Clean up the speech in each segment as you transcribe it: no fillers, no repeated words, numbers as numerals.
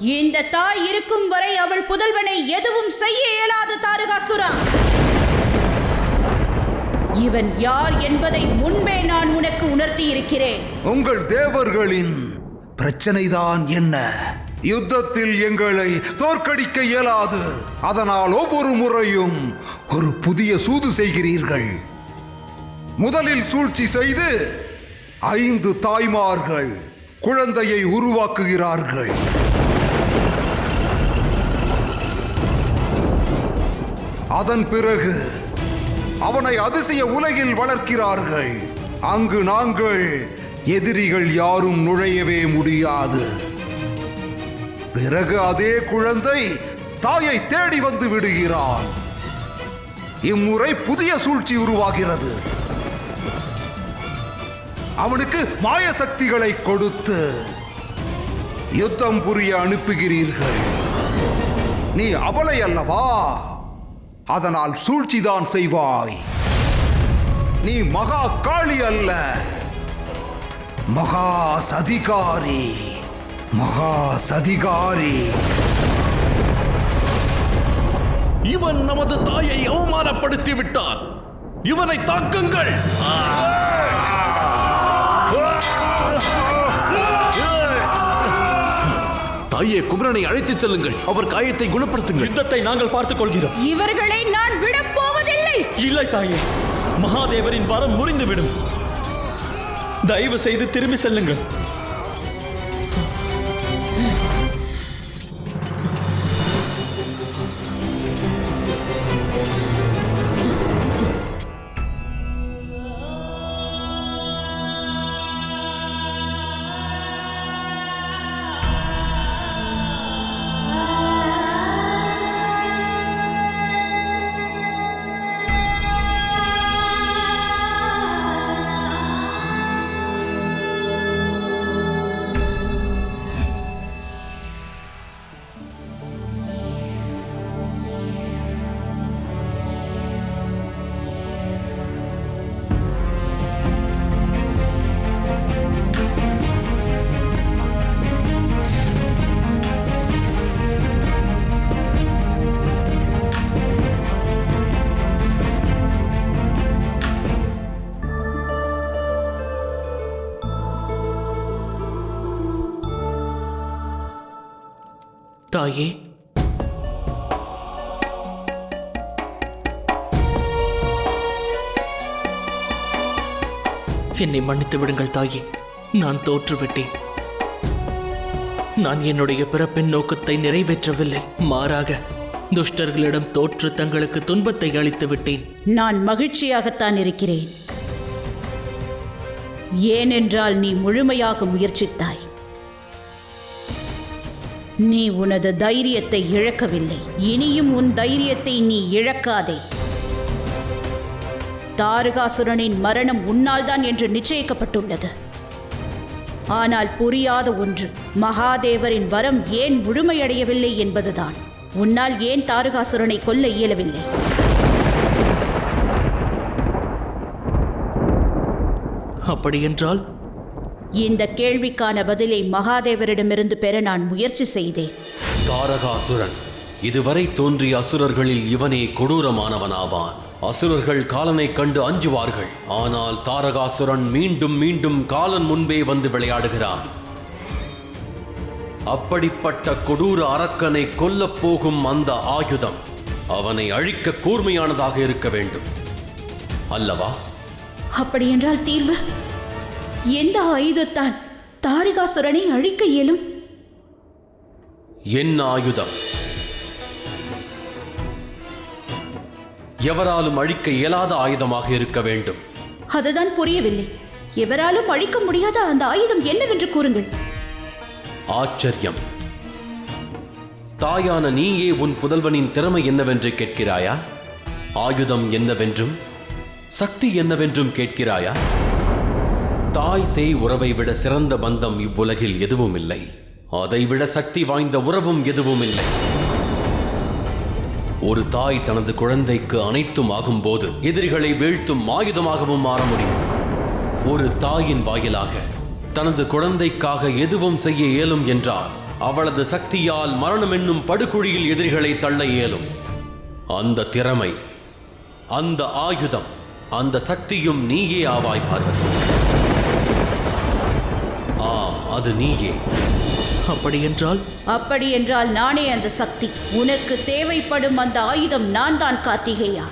இந்த தாய் இருக்கும் வரை அவள் புதல்வனை எதுவும் செய்ய இயலாது தாரகாசுரா. இவன் யார் என்பதை முன்பே நான் உனக்கு உணர்த்தி இருக்கிறேன். உங்கள் தேவர்களின் பிரச்சனைதான் என்ன? யுத்தத்தில் எங்களை தோற்கடிக்க இயலாது. அதனால் ஒவ்வொரு முறையும் ஒரு புதிய சூது செய்கிறீர்கள். முதலில் சூழ்ச்சி செய்து 5 தாய்மார்கள் குழந்தையை உருவாக்குகிறார்கள். அதன் பிறகு அவனை அதிசய உலகில் வளர்க்கிறார்கள். அங்கு நாங்கள் எதிரிகள் யாரும் நுழையவே முடியாது. பிறகு அதே குழந்தை தாயை தேடி வந்து விடுகிறான். இம்முறை புதிய சூழ்ச்சி உருவாகிறது. அவனுக்கு மாய சக்திகளை கொடுத்து யுத்தம் புரிய அனுப்புகிறீர்கள். நீ அபலை அல்லவா? அதனால் சூழ்ச்சிதான் செய்வாய். நீ மகா காளி அல்ல, மகா சதிகாரி. மகா சதிகாரி. இவன் நமது தாயை அவமானப்படுத்தி விட்டான். இவனை தாக்குங்கள். தாயே, குமரனை அழைத்துச் செல்லுங்கள். அவர் காயத்தை குணப்படுத்துங்கள். யுத்தத்தை நாங்கள் பார்த்துக் கொள்கிறோம். இவர்களை நான் விடப் போவதில்லை. இல்லை தாயே, மகாதேவரின் வரம் முறிந்துவிடும். தயவு செய்து திரும்பி செல்லுங்கள். தாயே, என்னை மன்னித்து விடுங்கள் தாயே. நான் தோற்றுவிட்டேன். நான் என்னுடைய பிறப்பின் நோக்கத்தை நிறைவேற்றவில்லை. மாறாக துஷ்டர்களிடம் தோற்று தங்களுக்கு துன்பத்தை அளித்து விட்டேன். நான் மகிழ்ச்சியாகத்தான் இருக்கிறேன். ஏனென்றால் நீ முழுமையாக முயற்சித்தாய். நீ உனது தைரியத்தை இழக்கவில்லை. இனியும் உன் தைரியத்தை நீ இழக்காதே. தாரகாசுரனின் மரணம் உன்னால் தான் என்று நிச்சயிக்கப்பட்டுள்ளது. ஆனால் புரியாத ஒன்று, மகாதேவரின் வரம் ஏன் முழுமையடையவில்லை என்பதுதான். உன்னால் ஏன் தாரகாசுரனை கொல்ல இயலவில்லை? அப்படியென்றால் இந்த கேள்விக்கான பதிலை மகாதேவரிடமிருந்து பெற நான் முயற்சி செய்தேன். தாரகாசுரன் இதுவரை தோன்றிய அசுரர்களில் இவனே கொடூரமானவனாவான். அசுரர்கள் காலனை கண்டு அஞ்சுவார்கள். ஆனால் தாரகாசுரன் மீண்டும் மீண்டும் காலன் முன்பே வந்து விளையாடுகிறான். அப்படிப்பட்ட கொடூர அரக்கனை கொல்லப் போகும் அந்த ஆயுதம் அவனை அழிக்க கூர்மையானதாக இருக்க வேண்டும் அல்லவா? அப்படியென்றால் தீர்வு? எந்த ஆயுதத்தால் தாரகாசுரனை அழிக்க இயலும்? என்ன ஆயுதம்? எவராலும் அழிக்க இயலாத ஆயுதமாக இருக்க வேண்டும். அதுதான் புரியவில்லை. எவராலும் அழிக்க முடியாத அந்த ஆயுதம் என்னவென்று கூறுங்கள். ஆச்சரியம். தாயான நீயே உன் புதல்வனின் திறமை என்னவென்று கேட்கிறாயா? ஆயுதம் என்னவென்றும் சக்தி என்னவென்றும் கேட்கிறாயா? தாய் சேய் உறவை விட சிறந்த பந்தம் இவ்வுலகில் எதுவும் இல்லை. அதைவிட சக்தி வாய்ந்த உறவும் எதுவும் இல்லை. ஒரு தாய் தனது குழந்தைக்கு அனைத்தும் ஆகும்போது எதிரிகளை வீழ்த்தும் ஆயுதமாகவும் மாற முடியும். ஒரு தாயின் வாயிலாக தனது குழந்தைக்காக எதுவும் செய்ய இயலும் என்றால் அவளது சக்தியால் மரணம் என்னும் படுகுழியில் எதிரிகளை தள்ள இயலும். அந்த திறமை, அந்த ஆயுதம், அந்த சக்தியும் நீயே ஆவாய் பார்வதி. ஆம், அது நீயே. அப்படியென்றால் நானே அந்த சக்தி. உனக்கு தேவைப்படும் அந்த ஆயுதம் நான் தான் கார்த்திகேயா.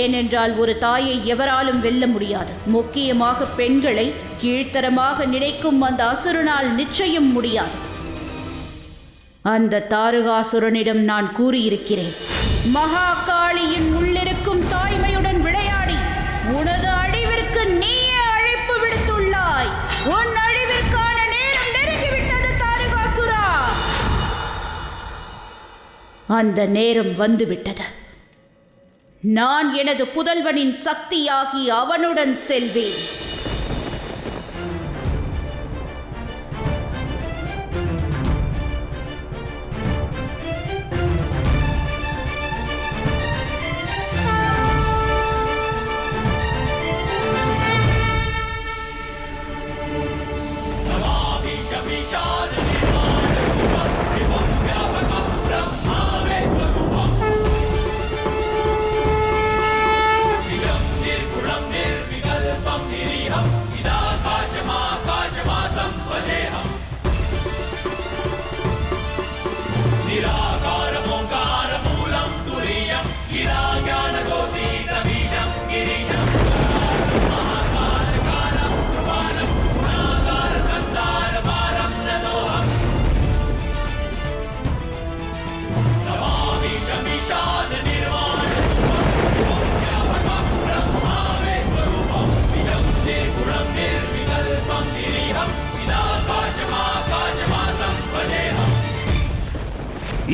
ஏனென்றால் ஒரு தாயை எவராலும் வெல்ல முடியாது. முக்கியமாக பெண்களை கீழ்த்தரமாக நினைக்கும் அந்த அசுரனால் நிச்சயம் முடியாது. அந்த தாரகாசுரனிடம் நான் கூறியிருக்கிறேன், மகாகாளியின் உள்ளிருக்கும் தாய்மையுடன் விளையாடி உனது அழிவிற்கு நீயே அழைப்பு விடுத்துள்ளாய். உன் அழிவிற்கான நேரம் நெருங்கிவிட்டது தாரகாசுரா. அந்த நேரம் வந்துவிட்டது. நான் எனது புதல்வனின் சக்தியாகி அவனுடன் செல்வேன்.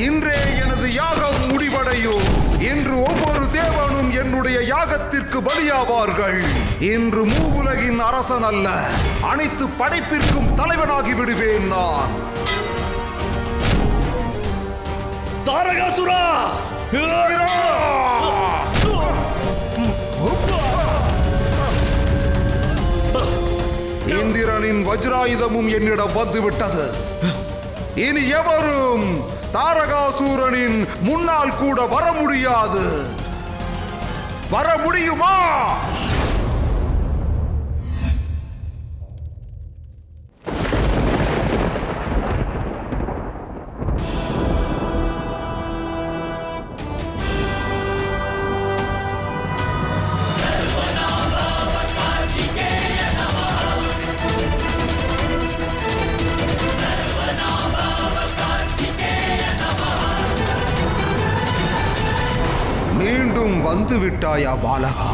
இன்றே எனது யாகம் முடிவடையும். இன்று ஒவ்வொரு தேவனும் என்னுடைய யாகத்திற்கு பலியாவார்கள். இன்று மூவுலகின் அரசன் அல்ல, அனைத்து படைப்பிற்கும் தலைவனாகி விடுவேன் நான். தாரகாசுரா! இந்திரனின் வஜ்ராயுதமும் என்னிடம் வந்துவிட்டது. இனி எவரும் தாரகாசூரனின் முன்னால் கூட வர முடியாது. வர முடியுமா? மீண்டும் வந்து விட்டாயா பாலகா?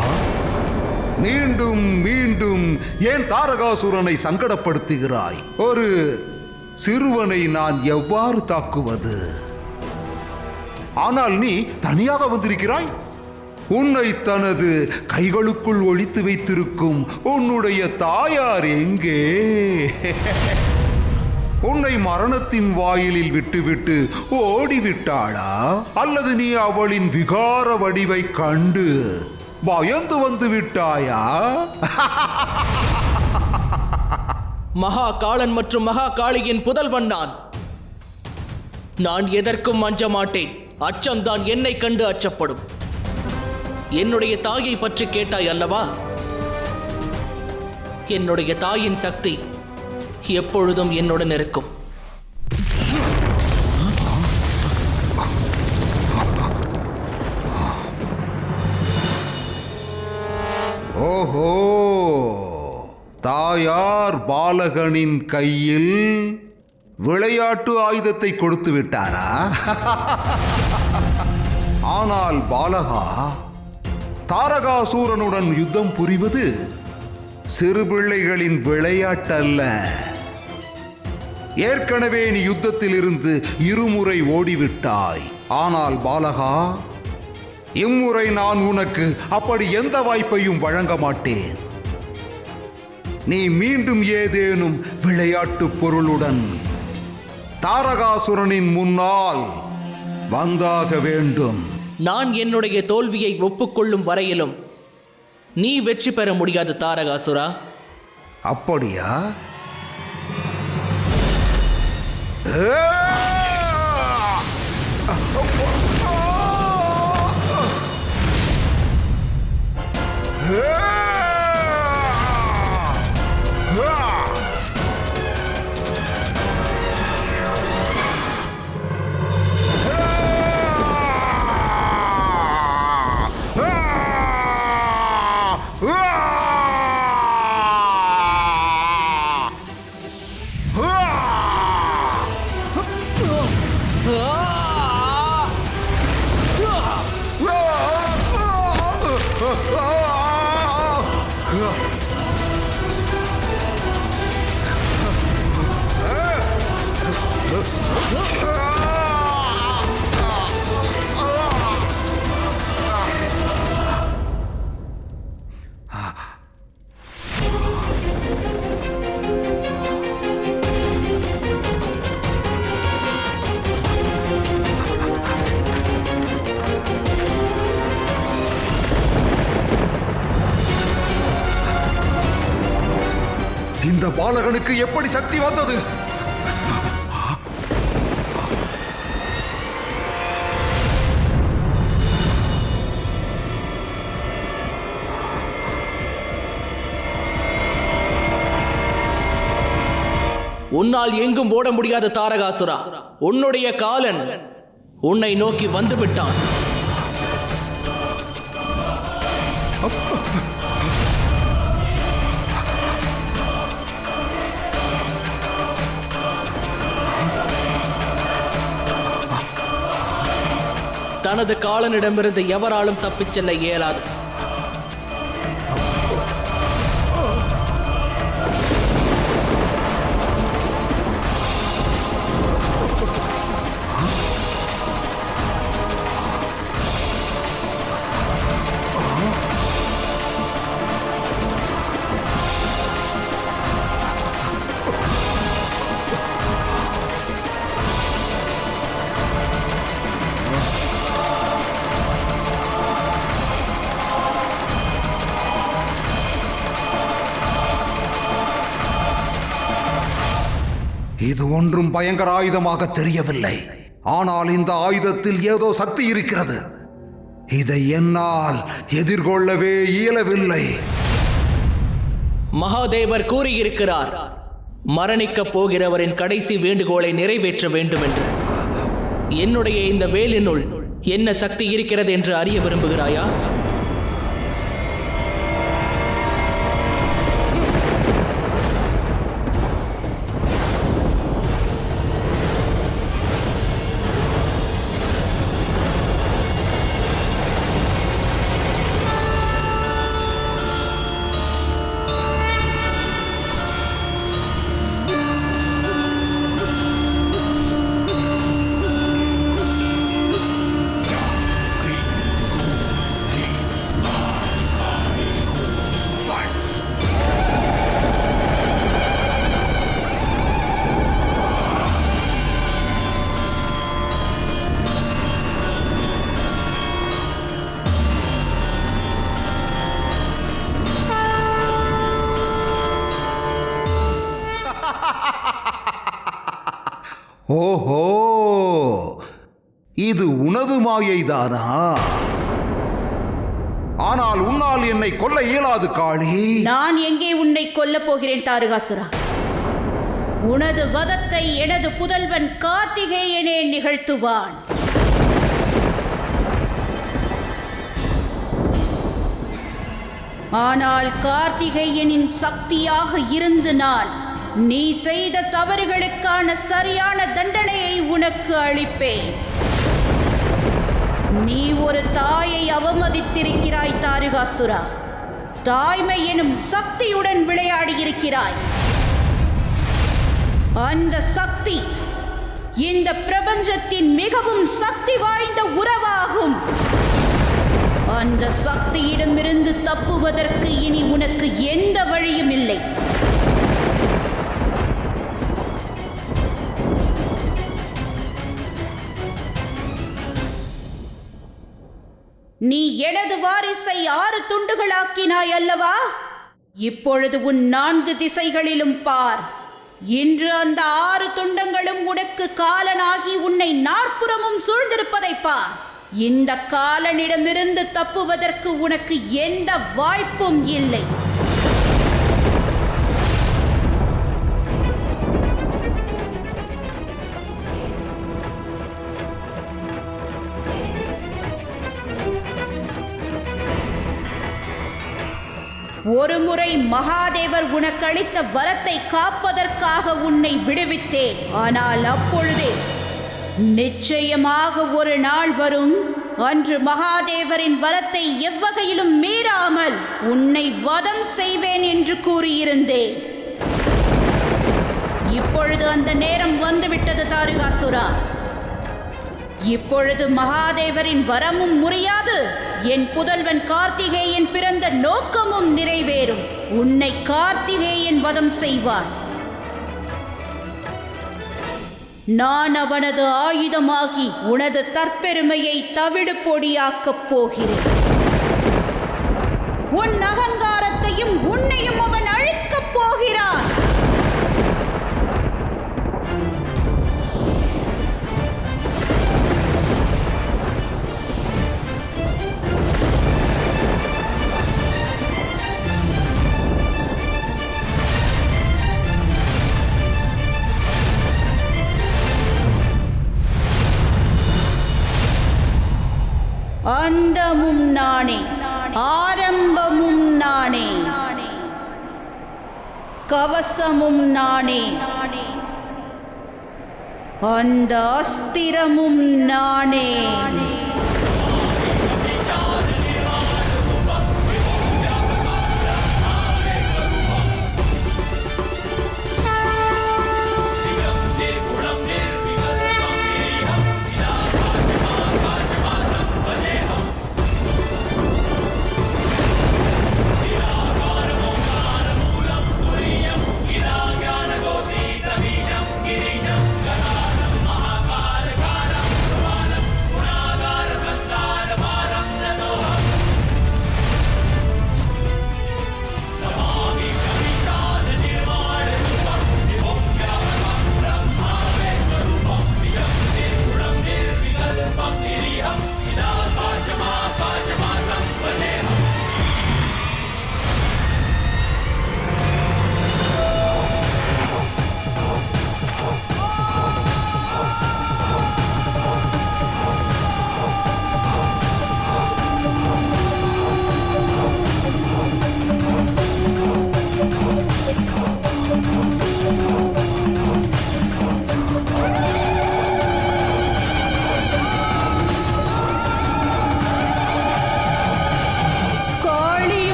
மீண்டும் மீண்டும் ஏன் தாரகாசுரனை சங்கடப்படுத்துகிறாய்? ஒரு சிறுவனை நான் எவ்வாறு தாக்குவது? ஆனால் நீ தனியாக வந்திருக்கிறாய். உன்னை தனது கைகளுக்குள் ஒளித்து வைத்திருக்கும் உன்னுடைய தாயார் எங்கே? உன்னை மரணத்தின் வாயிலில் விட்டுவிட்டு ஓடிவிட்டாளா? அல்லது நீ அவளின் விகார வடிவை கண்டு பயந்து வந்து விட்டாயா? மகாகாளன் மற்றும் மகாகாளியின் புதல்வன் நான். நான் எதற்கும் அஞ்ச மாட்டேன். அச்சம்தான் என்னை கண்டு அச்சப்படும். என்னுடைய தாயை பற்றி கேட்டாய் அல்லவா? என்னுடைய தாயின் சக்தி எப்பொழுதும் என்னுடன் இருக்கும். ஓஹோ, தாயார் பாலகனின் கையில் விளையாட்டு ஆயுதத்தை கொடுத்து விட்டாரா? ஆனால் பாலகா, தாரகாசூரனுடன் யுத்தம் புரிவது சிறு பிள்ளைகளின் விளையாட்டல்ல. ஏற்கனவே நீ யுத்தத்தில் இருந்து இருமுறை ஓடிவிட்டாய். ஆனால் பாலகா, இம்முறை நான் உனக்கு அப்படி எந்த வாய்ப்பையும் வழங்க மாட்டேன். நீ மீண்டும் ஏதேனும் விளையாட்டு பொருளுடன் தாரகாசுரனின் முன்னால் வந்தாக வேண்டும். நான் என்னுடைய தோல்வியை ஒப்புக்கொள்ளும் வரையிலும் நீ வெற்றி பெற முடியாது தாரகாசுரா. அப்படியா? இந்த பாலகனுக்கு எப்படி சக்தி வந்தது? உன்னால் எங்கும் ஓட முடியாத தாரகாசுரா, உன்னுடைய காலன் உன்னை நோக்கி வந்து விட்டான். தனது காலனிடமிருந்து எவராலும் தப்பிச் செல்ல இயலாது. இது ஒன்றும் பயங்கர ஆயுதமாக தெரியவில்லை. ஆனால் இந்த ஆயுதத்தில் ஏதோ சக்தி இருக்கிறது. இதை என்னால் எதிர்கொள்ளவே இயலவில்லை. மகாதேவர் கூறியிருக்கிறார், மரணிக்கப் போகிறவரின் கடைசி வேண்டுகோளை நிறைவேற்ற வேண்டும் என்று. என்னுடைய இந்த வேலினுள் என்ன சக்தி இருக்கிறது என்று அறிய விரும்புகிறாயா? ஓஹோ, இது உனது மாயைதானா? ஆனால் உன்னால் என்னை கொல்ல இயலாது காளி. நான் எங்கே உன்னை கொல்லப் போகிறேன் தாரகாசுரா? உனது வதத்தை எனது புதல்வன் கார்த்திகேயனே நிகழ்த்துவான். ஆனால் கார்த்திகேயனின் சக்தியாக இருந்து நான் நீ செய்த தவறுகளுக்கான சரியான தண்டனையை உனக்கு அளிப்பேன். நீ ஒரு தாயை அவமதித்திருக்கிறாய் தாரகாசுரா. தாய்மை எனும் சக்தியுடன் விளையாடியிருக்கிறாய். அந்த சக்தி இந்த பிரபஞ்சத்தின் மிகவும் சக்தி வாய்ந்த உறவாகும். அந்த சக்தியிடமிருந்து தப்புவதற்கு இனி உனக்கு எந்த வழியும் இல்லை. நீ எனது வாரிசை 6 துண்டுகளாக்கினாய் அல்லவா? இப்பொழுது உன் 4 திசைகளிலும் பார். இன்று அந்த 6 துண்டங்களும் உனக்கு காலனாகி உன்னை நாற்புறமும் சூழ்ந்திருப்பதை பார். இந்த காலனிடமிருந்து தப்புவதற்கு உனக்கு எந்த வாய்ப்பும் இல்லை. ஒருமுறை மகாதேவர் உனக்களித்த வரத்தை காப்பதற்காக உன்னை விடுவித்தேன். ஆனால் அப்பொழுதே நிச்சயமாக ஒரு நாள் வரும், அன்று மகாதேவரின் வரத்தை எவ்வகையிலும் மீறாமல் உன்னை வதம் செய்வேன் என்று கூறியிருந்தேன். இப்பொழுது அந்த நேரம் வந்துவிட்டது தாரகாசுரா. இப்பொழுது மகாதேவரின் வரமும் முறியாது, என் புதல்வன் கார்த்திகேயன் பிறந்த நோக்கமும் நிறைவேறும். உன்னை கார்த்திகேயன் வதம் செய்வான். நான் அவனது ஆயுதமாகி உனது தற்பெருமையை தவிடு பொடியாக்கப் போகிறேன். உன் அகங்காரத்தையும் உன்னையும் அவன் அழிக்கப் போகிறான். அந்தமும் நானே, ஆரம்பமும் நானே, கவசமும் நானே, அந்த அஸ்திரமும் நானே.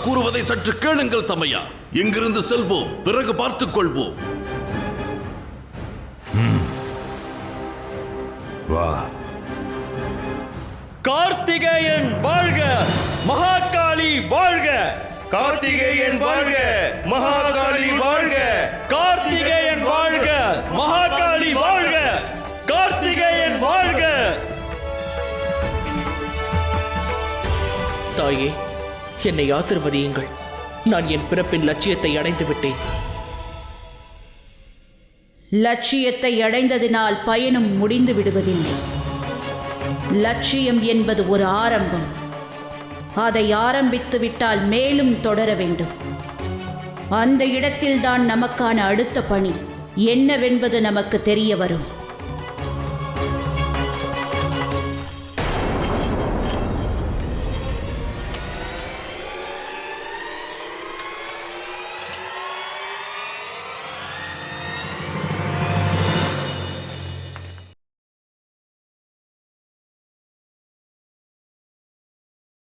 கூறுவதை சற்று கேளுங்கள் தமையா. இங்கிருந்து செல்வோம், பிறகு பார்த்துக் கொள்வோம். வா. கார்த்திகேயன் வாழ்க, மகாகாளி வாழ்க. கார்த்திகேயன் வாழ்க, மகாகாளி வாழ்க. கார்த்திகேயன் வாழ்க, மகாகாளி வாழ்க. கார்த்திகேயன் வாழ்க. தாயே, என்னை ஆசிர்வதியுங்கள். நான் என் பிறப்பின் லட்சியத்தை அடைந்து விட்டேன். லட்சியத்தை அடைந்ததினால் பயணம் முடிந்து விடுவதில்லை. லட்சியம் என்பது ஒரு ஆரம்பம். அதை ஆரம்பித்து விட்டால் மேலும் தொடர வேண்டும். அந்த இடத்தில்தான் நமக்கான அடுத்த பணி என்னவென்பது நமக்கு தெரிய வரும்.